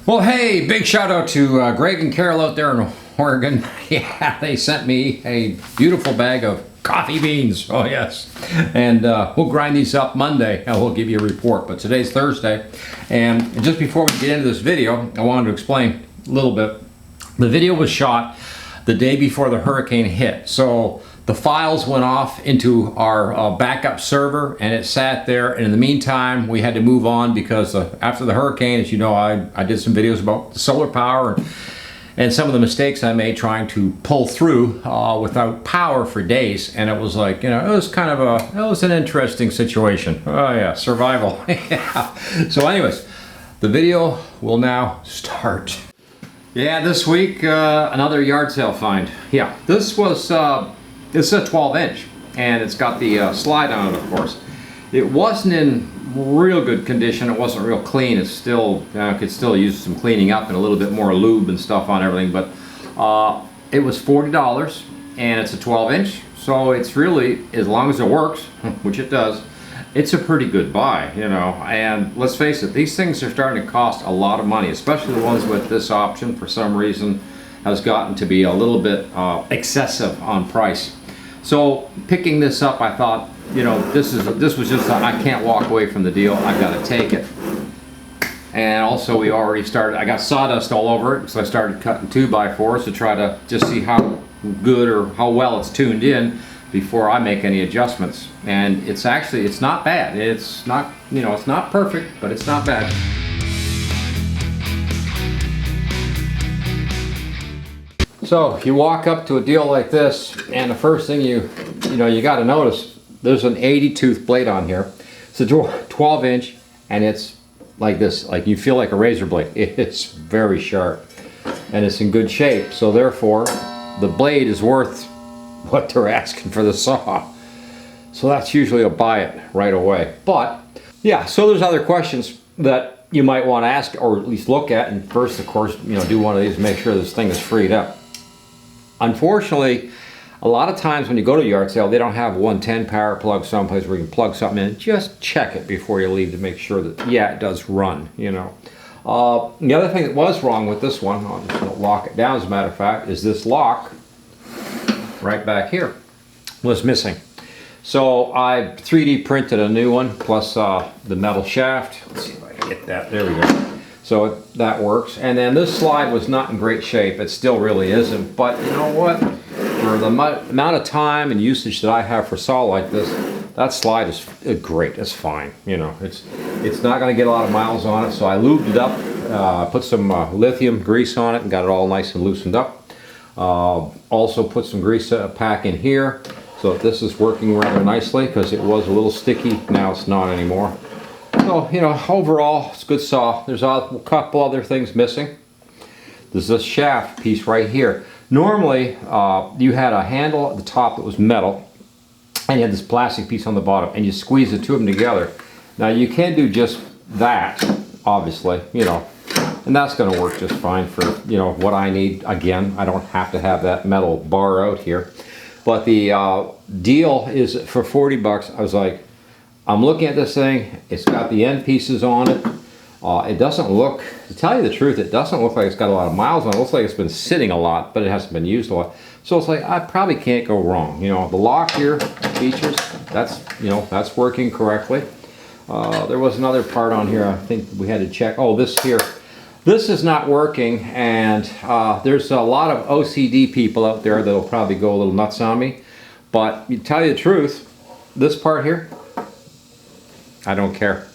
Well, hey, big shout out to Greg and Carol out there in Oregon. Yeah, they sent me a beautiful bag of coffee beans. Oh, yes. And we'll grind these up Monday and we'll give you a report. But today's Thursday. And just before we get into this video, I wanted to explain a little bit. The video was shot the day before the hurricane hit. So the files went off into our backup server and it sat there, and in the meantime we had to move on because after the hurricane, as you know, I did some videos about the solar power and some of the mistakes I made trying to pull through without power for days, and it was like, you know, it was kind of it was an interesting situation. Oh yeah, survival. Yeah. So anyways, the video will now start. Yeah, this week another yard sale find. Yeah, this was it's a 12-inch, and it's got the slide on it, of course. It wasn't in real good condition. It wasn't real clean. It's still, could still use some cleaning up and a little bit more lube and stuff on everything, but it was $40, and it's a 12-inch, so it's really, as long as it works, which it does, it's a pretty good buy, you know. And let's face it, these things are starting to cost a lot of money, especially the ones with this option. For some reason has gotten to be a little bit excessive on price. So picking this up, I thought, you know, this was just I can't walk away from the deal. I got to take it. And also, we already started. I got sawdust all over it, so I started cutting 2x4s to try to just see how good or how well it's tuned in before I make any adjustments. And it's not bad. It's not, you know, it's not perfect, but it's not bad. So you walk up to a deal like this, and the first thing you got to notice, there's an 80 tooth blade on here. It's a 12-inch, and it's like this, like you feel like a razor blade. It's very sharp, and it's in good shape. So therefore, the blade is worth what they're asking for the saw. So that's usually a buy it right away. But yeah, so there's other questions that you might want to ask, or at least look at. And first, of course, you know, do one of these, make sure this thing is freed up. Unfortunately, a lot of times when you go to a yard sale, they don't have 110 power plug someplace where you can plug something in. Just check it before you leave to make sure that, yeah, it does run, you know. The other thing that was wrong with this one, I'll just lock it down as a matter of fact, is this lock right back here was missing. So I 3D printed a new one, plus the metal shaft. Let's see if I can get that. There we go. So that works. And then this slide was not in great shape. It still really isn't. But you know what? For the amount of time and usage that I have for saw like this, that slide is great. It's fine. You know, it's not going to get a lot of miles on it. So I lubed it up, put some lithium grease on it, and got it all nice and loosened up. Also put some grease pack in here. So this is working rather nicely because it was a little sticky. Now it's not anymore. So, you know, overall, it's a good saw. There's a couple other things missing. There's this shaft piece right here. Normally, you had a handle at the top that was metal, and you had this plastic piece on the bottom, and you squeeze the two of them together. Now, you can do just that, obviously, you know, and that's going to work just fine for, you know, what I need. Again, I don't have to have that metal bar out here. But the deal is for 40 bucks. I was like, I'm looking at this thing, it's got the end pieces on it. It doesn't look, to tell you the truth, it doesn't look like it's got a lot of miles on it. It looks like it's been sitting a lot, but it hasn't been used a lot. So it's like, I probably can't go wrong. You know, the lock here, features, that's, you know, that's working correctly. There was another part on here I think we had to check. Oh, this here. This is not working, and there's a lot of OCD people out there that'll probably go a little nuts on me. But to tell you the truth, this part here, I don't care.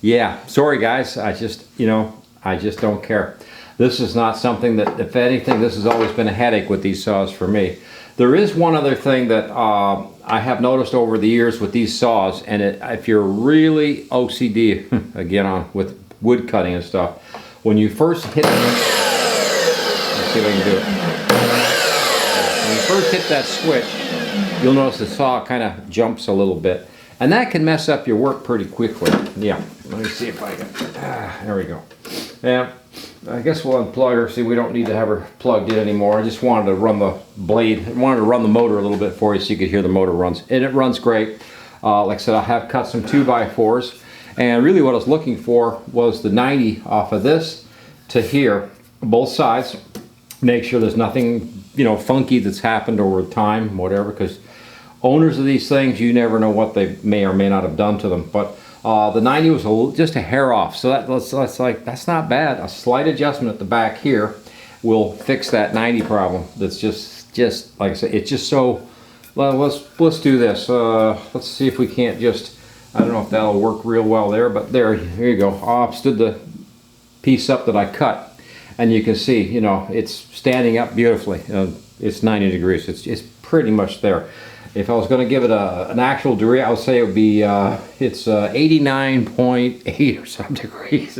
Yeah, sorry guys, I just don't care. This is not something that, if anything, this has always been a headache with these saws for me. There is one other thing that I have noticed over the years with these saws, and if you're really OCD, again, with wood cutting and stuff, when you first hit, let's see if I can do it. When you first hit that switch, you'll notice the saw kind of jumps a little bit. And that can mess up your work pretty quickly. Yeah, let me see if I can, there we go. Yeah, I guess we'll unplug her. See, we don't need to have her plugged in anymore. I just wanted to run the blade, I wanted to run the motor a little bit for you so you could hear the motor runs. And it runs great. Like I said, I have cut some 2x4s. And really what I was looking for was the 90 off of this. to here, both sides. Make sure there's nothing, you know, funky that's happened over time, whatever, because owners of these things, you never know what they may or may not have done to them. But the 90 was just a hair off, so that's not bad. A slight adjustment at the back here will fix that 90 problem. That's just like I said, it's just so. Well, let's do this. Let's see if we can't just. I don't know if that'll work real well there, but here you go. I stood the piece up that I cut, and you can see, you know, it's standing up beautifully. It's 90 degrees. It's pretty much there. If I was going to give it an actual degree, I would say it would be it's 89.8 or some degrees.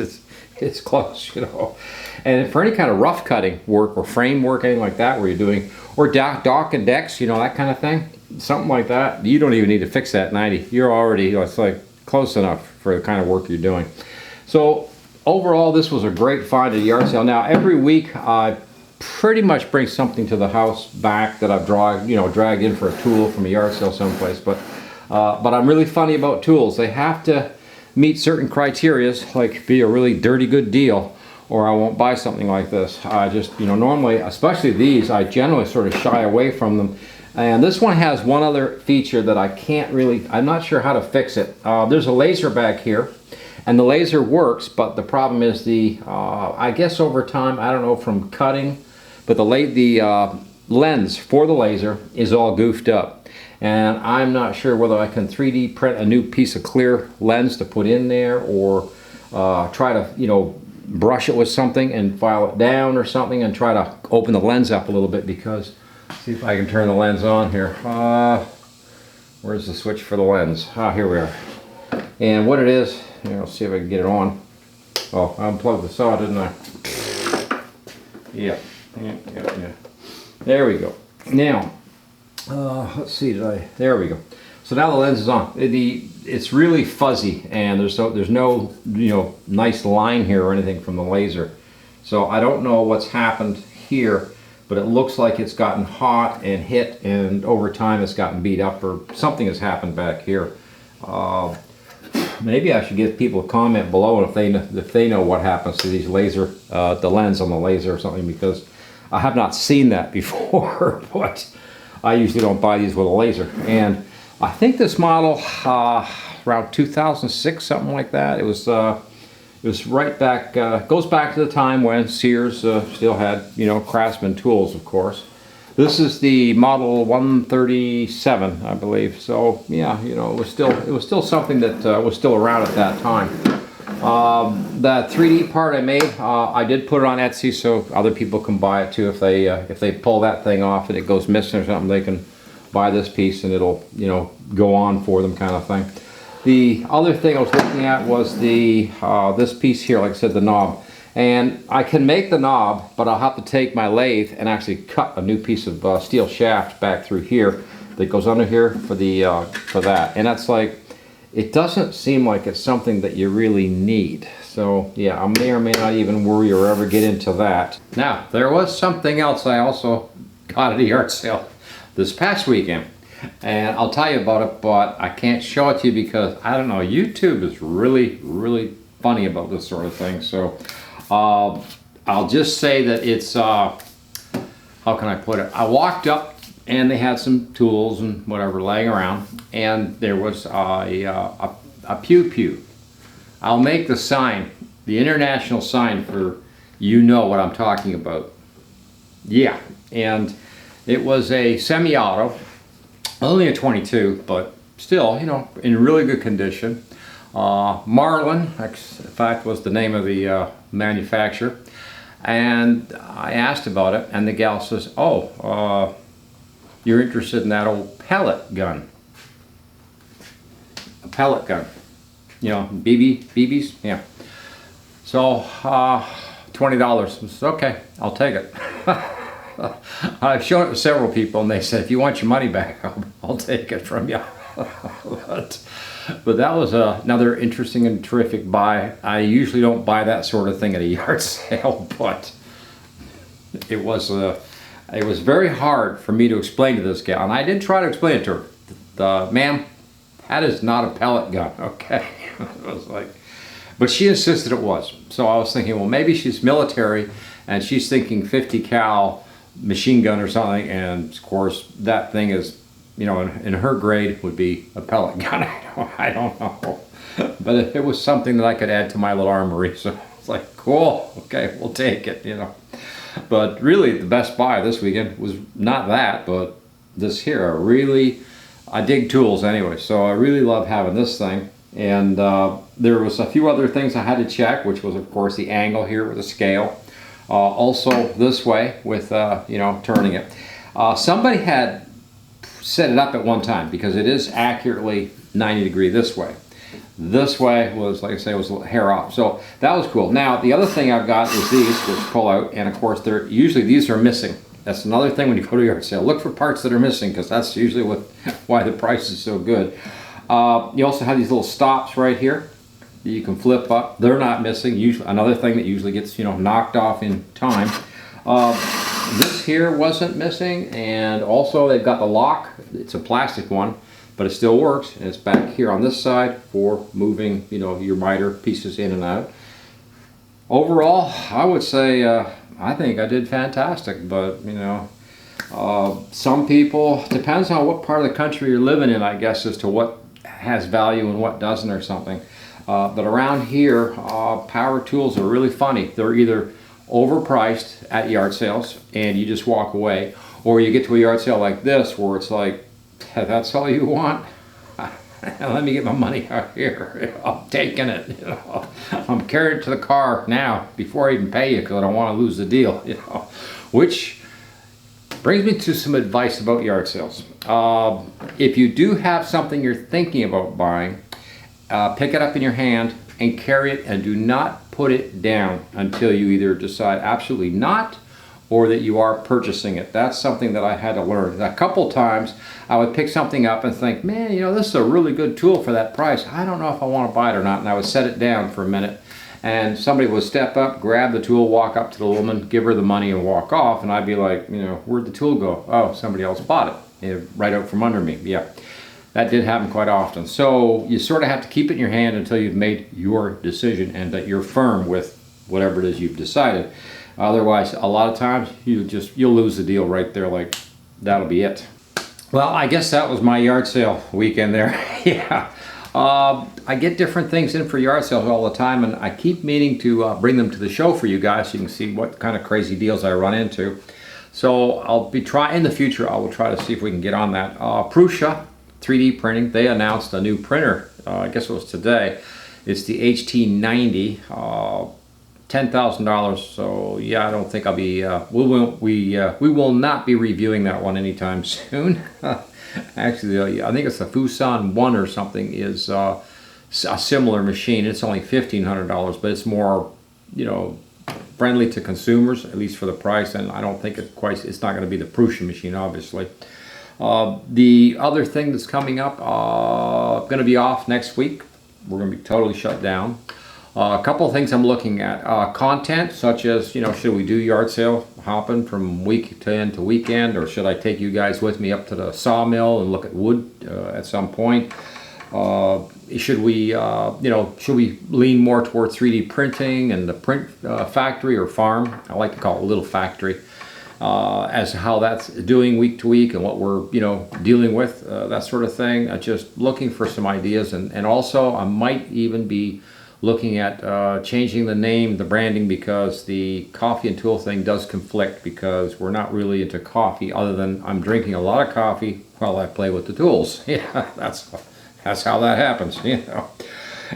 It's close, you know. And for any kind of rough cutting work or frame work, anything like that, where you're doing, or dock and decks, you know, that kind of thing, something like that, you don't even need to fix that 90. You're already, you know, it's like close enough for the kind of work you're doing. So overall, this was a great find at a yard sale. Now every week I pretty much bring something to the house back that I've dragged in for a tool from a yard sale someplace. But I'm really funny about tools. They have to meet certain criteria, like be a really dirty good deal, or I won't buy something like this. I just, you know, normally, especially these, I generally sort of shy away from them. And this one has one other feature that I can't really, I'm not sure how to fix it. There's a laser back here, and the laser works, but the problem is I guess over time, I don't know from cutting, but the lens for the laser is all goofed up. And I'm not sure whether I can 3D print a new piece of clear lens to put in there, or try to, you know, brush it with something and file it down or something and try to open the lens up a little bit, because, see if I can turn the lens on here. Where's the switch for the lens? Here we are. And what it is, here, I'll see if I can get it on. Oh, I unplugged the saw, didn't I? Yeah. There we go. Now, let's see, there we go. So now the lens is on. It's really fuzzy, and there's no, you know, nice line here or anything from the laser. So I don't know what's happened here, but it looks like it's gotten hot and hit, and over time it's gotten beat up, or something has happened back here. Maybe I should give people a comment below if they know what happens to these laser, the lens on the laser or something, because I have not seen that before. But I usually don't buy these with a laser. And I think this model, around 2006, something like that. It was right back, goes back to the time when Sears still had, you know, Craftsman tools, of course. This is the model 137, I believe. So yeah, you know, it was still something that was still around at that time. That 3D part I made, I did put it on Etsy so other people can buy it too. If they pull that thing off and it goes missing or something, they can buy this piece and it'll, you know, go on for them, kind of thing. The other thing I was looking at was this piece here, like I said, the knob. And I can make the knob, but I'll have to take my lathe and actually cut a new piece of steel shaft back through here that goes under here for that. And that's like, it doesn't seem like it's something that you really need. So yeah, I may or may not even worry or ever get into that. Now, there was something else I also got at a yard sale this past weekend. And I'll tell you about it, but I can't show it to you because, I don't know, YouTube is really, really funny about this sort of thing. So I'll just say that it's, how can I put it? I walked up and they had some tools and whatever laying around, and there was a pew-pew. I'll make the sign, the international sign for, you know what I'm talking about. Yeah, and it was a semi-auto, only a 22, but still, you know, in really good condition. Marlin, in fact, was the name of the manufacturer. And I asked about it, and the gal says, oh, you're interested in that old pellet gun. A pellet gun. You know, BBs, yeah. So, $20. I said, okay, I'll take it. I've shown it to several people, and they said, if you want your money back, I'll take it from you. But that was another interesting and terrific buy. I usually don't buy that sort of thing at a yard sale, but it was very hard for me to explain to this gal, and I did try to explain it to her. Ma'am, that is not a pellet gun, okay? I was like, But she insisted it was. So I was thinking, well, maybe she's military and she's thinking 50 cal machine gun or something. And of course, that thing is, you know, in her grade would be a pellet gun. I don't know. But it was something that I could add to my little armory. So it's like, cool, okay, we'll take it, you know. But really, the best buy this weekend was not that, but this here. I dig tools anyway, so I really love having this thing. And there was a few other things I had to check, which was, of course, the angle here with the scale. Also this way with, you know, turning it. Somebody had set it up at one time because it is accurately 90 degree this way. This way was, like I say, was a hair off. So that was cool. Now, the other thing I've got is these, which pull out. And of course, usually these are missing. That's another thing when you go to a yard sale. Look for parts that are missing because that's usually why the price is so good. You also have these little stops right here that you can flip up. They're not missing. Usually, another thing that usually gets, you know, knocked off in time. This here wasn't missing. And also, they've got the lock. It's a plastic one, but it still works, and it's back here on this side for moving, you know, your miter pieces in and out. Overall, I would say I think I did fantastic, but you know, some people, depends on what part of the country you're living in, I guess, as to what has value and what doesn't or something. But around here, power tools are really funny. They're either overpriced at yard sales and you just walk away, or you get to a yard sale like this where it's like, that's all you want? Let me get my money out here. I'm taking it. You know, I'm carrying it to the car now before I even pay you because I don't want to lose the deal. You know, which brings me to some advice about yard sales. If you do have something you're thinking about buying, pick it up in your hand and carry it, and do not put it down until you either decide absolutely not, or that you are purchasing it. That's something that I had to learn. A couple times I would pick something up and think, man, you know, this is a really good tool for that price. I don't know if I want to buy it or not. And I would set it down for a minute, and somebody would step up, grab the tool, walk up to the woman, give her the money and walk off. And I'd be like, you know, where'd the tool go? Oh, somebody else bought it, right out from under me. Yeah, that did happen quite often. So you sort of have to keep it in your hand until you've made your decision and that you're firm with whatever it is you've decided. Otherwise, a lot of times you'll lose the deal right there, like that'll be it. Well, I guess that was my yard sale weekend there. Yeah. I get different things in for yard sales all the time, and I keep meaning to bring them to the show for you guys so you can see what kind of crazy deals I run into. So I'll be in the future, I will try to see if we can get on that. Prusa 3D printing, they announced a new printer, I guess it was today. It's the HT90. $10,000. So yeah, I don't think I'll be. We will not be reviewing that one anytime soon. Actually, I think it's the Fuson 1 or something is a similar machine. It's only $1,500, but it's more, you know, friendly to consumers, at least for the price. And I don't think it's not going to be the Prusa machine, obviously. The other thing that's coming up, going to be off next week. We're going to be totally shut down. A couple of things I'm looking at. Content, such as, you know, should we do yard sale hopping from weekend to weekend, or should I take you guys with me up to the sawmill and look at wood at some point? Should we, should we lean more toward 3D printing and the print factory or farm? I like to call it a little factory. As to how that's doing week to week and what we're, you know, dealing with, that sort of thing. Just looking for some ideas, and also I might even be looking at changing the name, the branding, because the coffee and tool thing does conflict, because we're not really into coffee, other than I'm drinking a lot of coffee while I play with the tools. Yeah, that's how that happens, you know.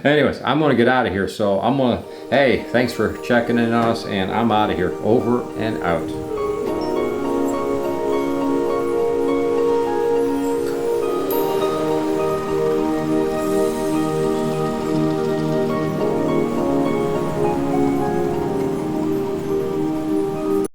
Anyways, I'm going to get out of here, so hey, thanks for checking in on us, and I'm out of here. Over and out.